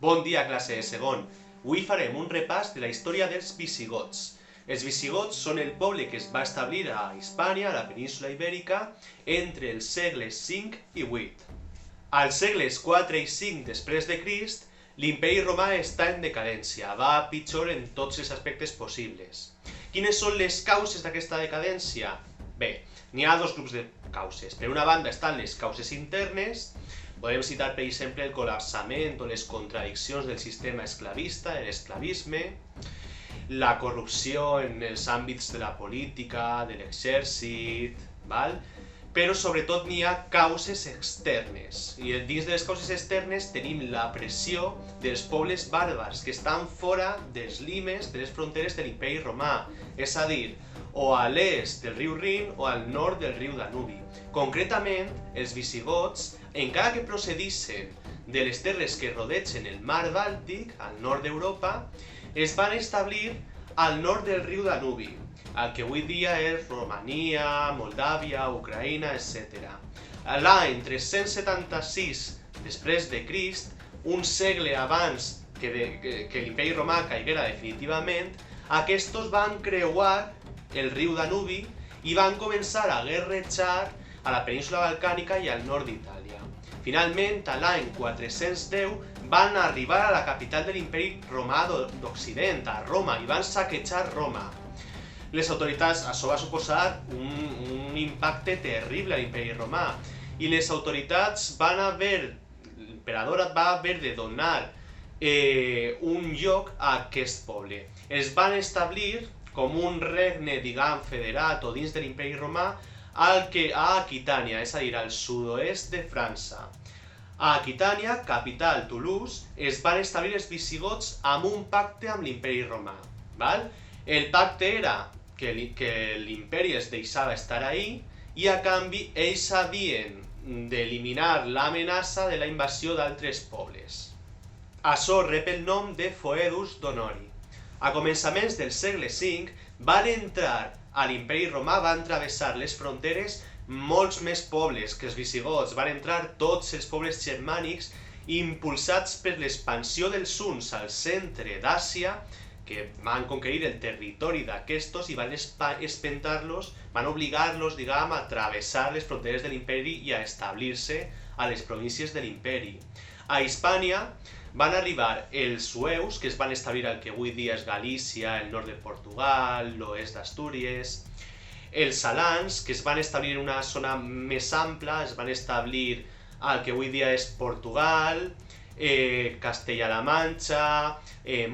Bon dia, classe de segon. Avui farem un repàs de la història dels visigots. Els visigots són el poble que es va establir a Hispània, a la península Ibèrica, entre els segles V i VIII. Als segles IV i V després de Crist, l'imperi romà està en decadència, va a pitjor en tots els aspectes possibles. Quines són les causes d'aquesta decadència? Bé, n'hi ha dos grups de causes. Per una banda estan les causes internes. Podem citar, per exemple, el col·lapsament o les contradiccions del sistema esclavista, l'esclavisme, la corrupció en els àmbits de la política, de l'exèrcit, però sobretot n'hi ha causes externes. I dins de les causes externes tenim la pressió dels pobles bàrbars que estan fora dels limes de les fronteres de l'imperi romà, és a dir, o a l'est del riu Rin o al nord del riu Danubi. Concretament, els visigots, encara que procedissin de les terres que rodegen el mar Bàltic, al nord d'Europa, es van establir al nord del riu Danubi, el que avui dia és Romania, Moldàvia, Ucraïna, etc. L'any 376 després de Crist, un segle abans que l'imperi romà caiguera definitivament, aquests van creuar el riu Danubi i van començar a guerrejar a la península balcànica i al nord d'Itàlia. Finalment, a l'any 410, van arribar a la capital de l'imperi romà d'Occident, a Roma, i van saquejar Roma. Les autoritats, això va suposar un impacte terrible a l'imperi romà, i les autoritats l'emperador va haver de donar un lloc a aquest poble. Es van establir com un regne, diguem, federat o dins de l'imperi romà, a Aquitània, és a dir, al sud-oest de França. A Aquitània, capital Toulouse, es van establir els visigots amb un pacte amb l'imperi romà. El pacte era que l'imperi es deixava estar ahí i a canvi ells havien d'eliminar l'amenaça de la invasió d'altres pobles. Això rep el nom de Foedus d'Honori. A començaments del segle V van entrar a l'imperi romà, van travessar les fronteres molts més pobles que els visigots, van entrar tots els pobles germànics impulsats per l'expansió dels huns al centre d'Àsia, que van conquerir el territori d'aquestos i van espentar-los, van obligar-los, diguem, a travessar les fronteres de l'imperi i a establir-se a les províncies de l'imperi. A Hispània van arribar els sueus, que es van establir al que avui dia és Galícia, el nord de Portugal, l'oest d'Astúries. Els alans, que es van establir en una zona més ampla, es van establir al que avui dia és Portugal, Castella-La Manxa,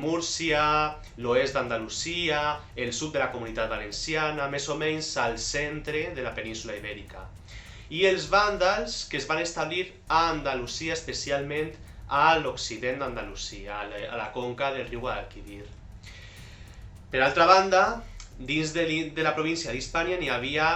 Múrcia, l'oest d'Andalusia, el sud de la Comunitat Valenciana, més o menys al centre de la península Ibèrica. I els vàndals, que es van establir a Andalusia, especialment a l'occident d'Andalusia, a la conca del riu Guadalquivir. Per altra banda, dins de la província d'Hispània n'hi havia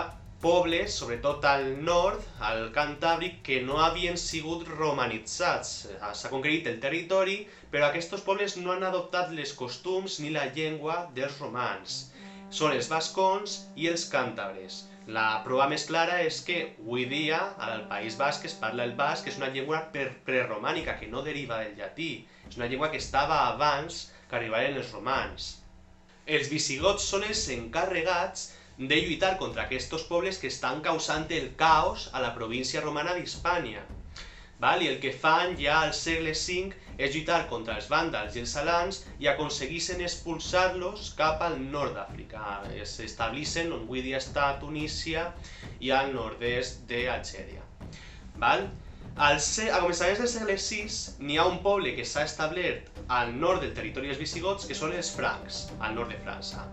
pobles, sobretot al nord, al Cantàbric, que no havien sigut romanitzats. S'ha conquerit el territori, però aquests pobles no han adoptat les costums ni la llengua dels romans. Són els vascons i els càntabres. La prova més clara és que avui dia al País Basc es parla el basc, que és una llengua preromànica, que no deriva del llatí. És una llengua que estava abans que arribaren els romans. Els visigots són els encarregats de lluitar contra aquests pobles que estan causant el caos a la província romana d'Hispània. I el que fan ja al segle V és lluitar contra els vàndals i els alans i aconseguissin expulsar-los cap al nord d'Àfrica. S'establissin on avui dia està Tunísia i al nord-est d'Algèria. A començaments del segle VI n'hi ha un poble que s'ha establert al nord del territori dels visigots, que són els francs, al nord de França.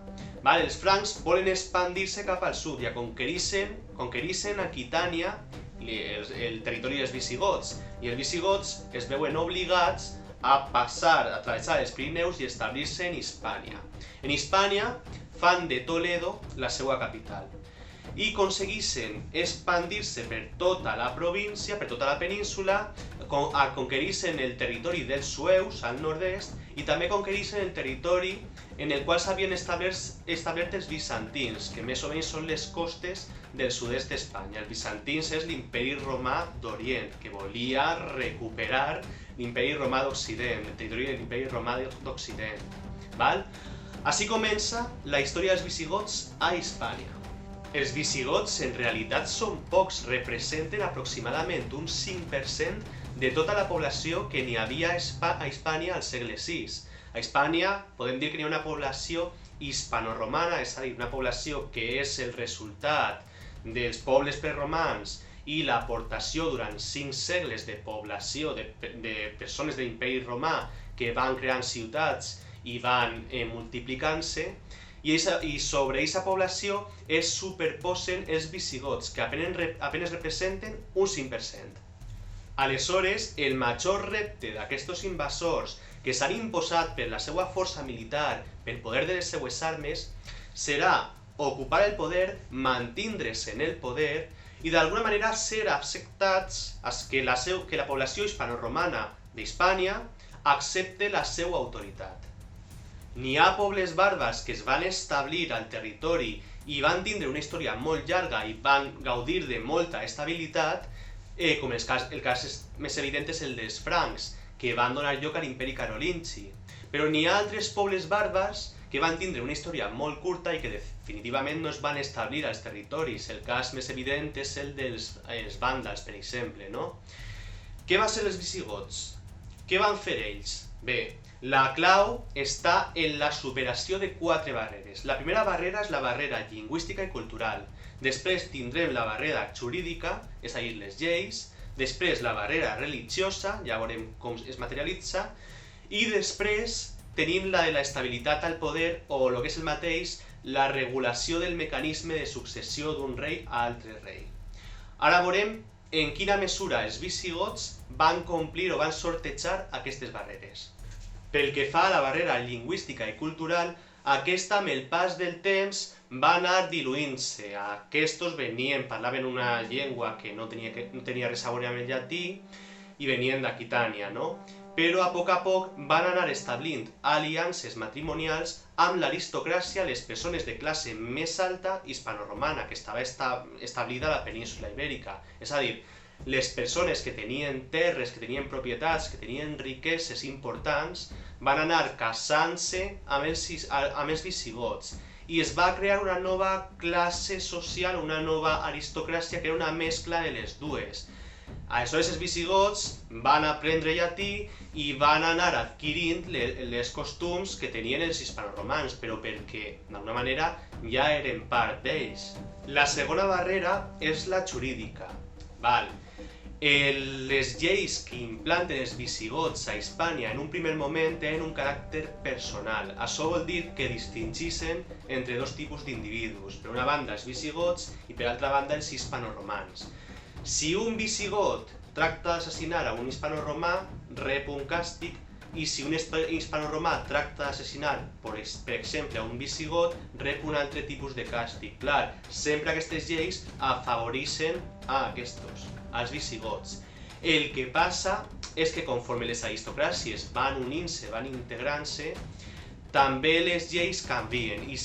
Els francs volen expandir-se cap al sud i conquerissin Aquitània, el territori dels visigots, i els visigots es veuen obligats a travessar els Pirineus i establir-se en Hispània. En Hispània fan de Toledo la seva capital i aconseguissin expandir-se per tota la província, per tota la península, conquerissin el territori dels sueus al nord-est i també conquerissin el territori en el qual s'havien establert els bizantins, que més o menys són les costes del sud-est d'Espanya. Els bizantins és l'imperi romà d'Orient, que volia recuperar l'Imperi Romà d'Occident, el territori de l'Imperi Romà d'Occident. Val? Així comença la història dels visigots a Hispània. Els visigots en realitat són pocs, representen aproximadament un 5% de tota la població que n'hi havia a Hispània al segle VI. A Hispània podem dir que n'hi ha una població hispanoromana, és a dir, una població que és el resultat dels pobles preromans i l'aportació durant 5 segles de població, de persones de l'Imperi Romà que van creant ciutats i van multiplicant-se, i sobre aquesta població es superposen els visigots, que apenas representen un 5%. Aleshores, el major repte d'aquests invasors que s'han imposat per la seva força militar, pel poder de les seues armes, serà ocupar el poder, mantindre's en el poder i d'alguna manera ser acceptats que la població hispanoromana d'Hispània accepte la seva autoritat. N'hi ha pobles bàrbars que es van establir al territori i van tindre una història molt llarga i van gaudir de molta estabilitat, com el cas més evident és el dels francs, que van donar lloc a l'imperi carolingi. Però n'hi ha altres pobles bàrbars que van tindre una història molt curta i que definitivament no es van establir als territoris. El cas més evident és el dels vàndals, per exemple, no? Què va ser els visigots? Què van fer ells? Bé, la clau està en la superació de 4 barreres. La primera barrera és la barrera lingüística i cultural. Després tindrem la barrera jurídica, és a dir, les lleis. Després la barrera religiosa, ja veurem com es materialitza. I després tenim la de l'estabilitat al poder, o el que és el mateix, la regulació del mecanisme de successió d'un rei a altre rei. Ara veurem en quina mesura els visigots van complir o van sortejar aquestes barreres. Pel que fa a la barrera lingüística i cultural, aquesta amb el pas del temps va anar diluint-se. Aquests parlaven una llengua que no tenia res a veure amb el llatí i venien d'Aquitània, no? Però a poc van anar establint aliances matrimonials amb l'aristocràcia, les persones de classe més alta hispanoromana, que estava establida a la península ibèrica. És a dir, les persones que tenien terres, que tenien propietats, que tenien riqueses importants, van anar casant-se amb els visigots. I es va crear una nova classe social, una nova aristocràcia, que era una mescla de les dues. Aleshores els visigots van aprendre llatí i van anar adquirint les costums que tenien els hispanoromans, però perquè, d'alguna manera, ja eren part d'ells. La segona barrera és la jurídica. Les lleis que implanten els visigots a Hispània en un primer moment tenen un caràcter personal. Això vol dir que distingeixen entre 2 tipus d'individus. Per una banda els visigots i per altra banda els hispanoromans. Si un visigot tracta d'assassinar a un hispanoromà, rep un càstig, i si un hispanoromà tracta d'assassinar, per exemple, a un visigot, rep un altre tipus de càstig. Clar, sempre aquestes lleis afavoreixen a als visigots. El que passa és que conforme les aristocràcies van unint-se, van integrant-se, també les lleis canvien i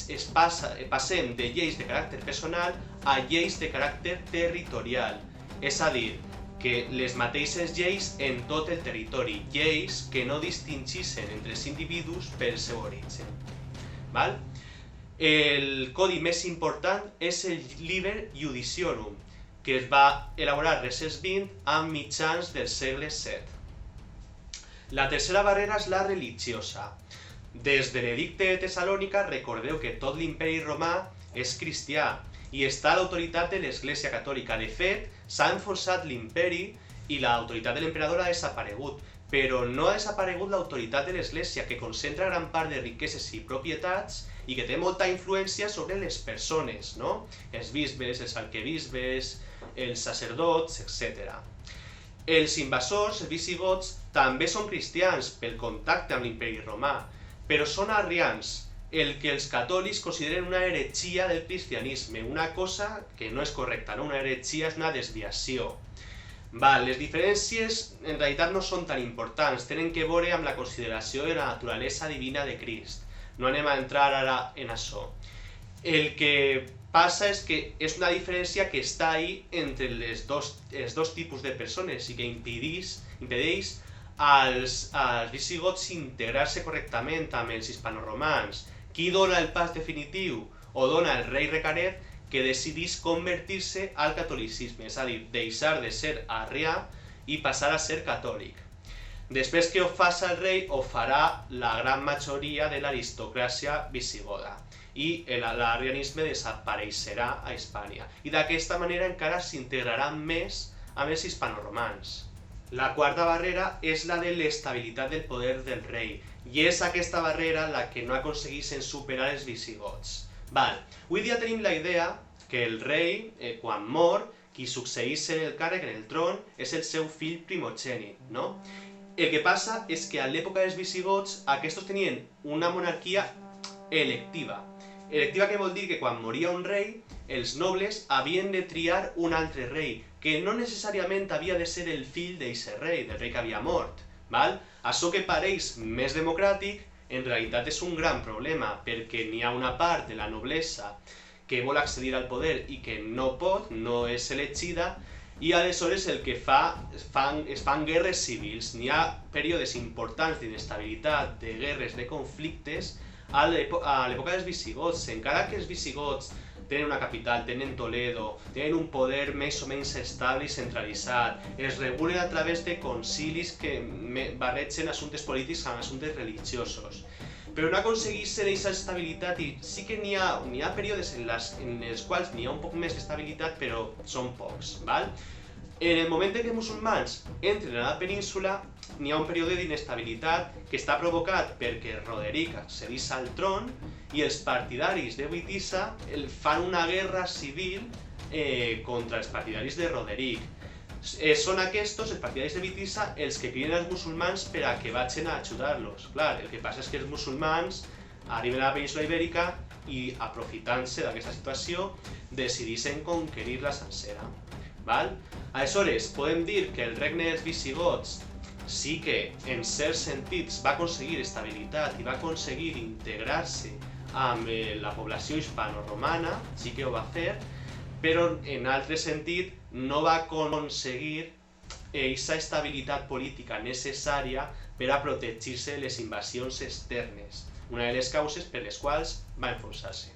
passem de lleis de caràcter personal a lleis de caràcter territorial. És a dir, que les mateixes lleis en tot el territori, lleis que no distingeixen entre els individus pel seu origen. El codi més important és el Liber Iudicionum, que es va elaborar recents 20 amb mitjans del segle VII. La tercera barrera és la religiosa. Des de l'Edicte de Tessalònica recordeu que tot l'imperi romà és cristià i està a l'autoritat de l'Església Catòlica. De fet, s'ha enforçat l'imperi i l'autoritat de l'emperador ha desaparegut, però no ha desaparegut l'autoritat de l'Església, que concentra gran part de riqueses i propietats i que té molta influència sobre les persones, no? Els bisbes, els arquebisbes, els sacerdots, etc. Els invasors, els visigots, també són cristians pel contacte amb l'imperi romà, però són arrians, el que els catòlics consideren una heretgia del cristianisme, una cosa que no és correcta, no? Una heretgia és una desviació. Les diferències en realitat no són tan importants, tenen que veure amb la consideració de la naturalesa divina de Crist. No anem a entrar ara en això. El que passa és que és una diferència que està ahí entre els dos tipus de persones i que impedeix als visigots integrar-se correctament amb els hispanoromans. Qui dona el pas definitiu? O dona el rei Recared, que decidís convertir-se al catolicisme, és a dir, deixar de ser arrià i passar a ser catòlic. Després que ho faci el rei, ho farà la gran majoria de l'aristocràcia visigoda i l'arrianisme desapareixerà a Hispània. I d'aquesta manera encara s'integrarà més amb els hispanoromans. La quarta barrera és la de l'estabilitat del poder del rei, i és aquesta barrera la que no aconsegueixen superar els visigots. Avui dia tenim la idea que el rei, quan mor, qui succeeix en el càrrec, en el tron, és el seu fill primogènit, no? El que passa és que a l'època dels visigots aquests tenien una monarquia electiva. Electiva que vol dir que quan moria un rei, els nobles havien de triar un altre rei, que no necessàriament havia de ser el fill d'aquest rei, del rei que havia mort. Això que pareix més democràtic, en realitat és un gran problema, perquè n'hi ha una part de la noblesa que vol accedir al poder i que no pot, no és elegida, i aleshores el que es fan guerres civils. N'hi ha períodes importants d'inestabilitat, de guerres, de conflictes, a l'època dels visigots. Encara que els visigots tenen una capital, tenen Toledo, tenen un poder més o menys estable i centralitzat, es regulen a través de concilis que barregen assumptes polítics amb assumptes religiosos, però no aconsegueixen aquesta estabilitat, i sí que n'hi ha períodes en els quals n'hi ha un poc més d'estabilitat, però són pocs. En el moment en què els musulmans entren a la península, n'hi ha un període d'inestabilitat que està provocat perquè Roderic accedeix al tron i els partidaris de Witiza fan una guerra civil contra els partidaris de Roderic. Són aquests, els partidaris de Witiza, els que criden als musulmans per a que vagin a ajudar-los. Clar, el que passa és que els musulmans arriben a la península ibèrica i, aprofitant-se d'aquesta situació, decideixen conquerir-la sencera. Aleshores, podem dir que el regne dels visigots sí que, en certs sentits, va aconseguir estabilitat i va aconseguir integrar-se amb la població hispano-romana, sí que ho va fer, però en altre sentit no va aconseguir aquesta estabilitat política necessària per a protegir-se de les invasions externes, una de les causes per les quals va enfonsar-se.